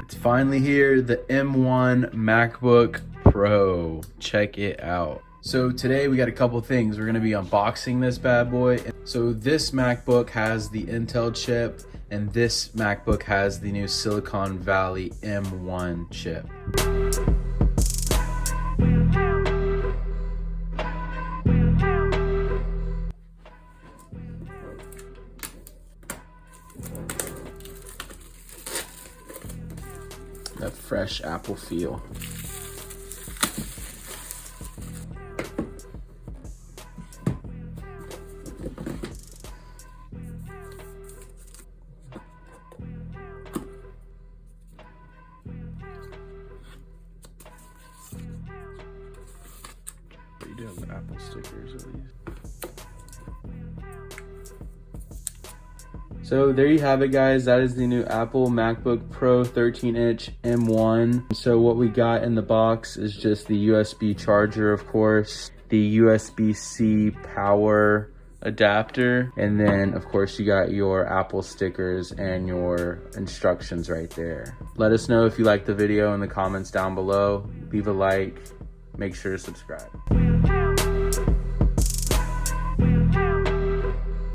It's finally here, the M1 MacBook Pro. Check it out. So today we got a couple things. We're gonna be unboxing this bad boy. So this MacBook has the Intel chip, and this MacBook has the new Silicon Valley M1 chip. That fresh Apple feel. But you do have the Apple stickers at least. So there you have it, guys. That is the new Apple MacBook Pro 13-inch M1. So what we got in the box is just the USB charger, of course, the USB-C power adapter, and then of course you got your Apple stickers and your instructions right there. Let us know if you liked the video in the comments down below. Leave a like, make sure to subscribe.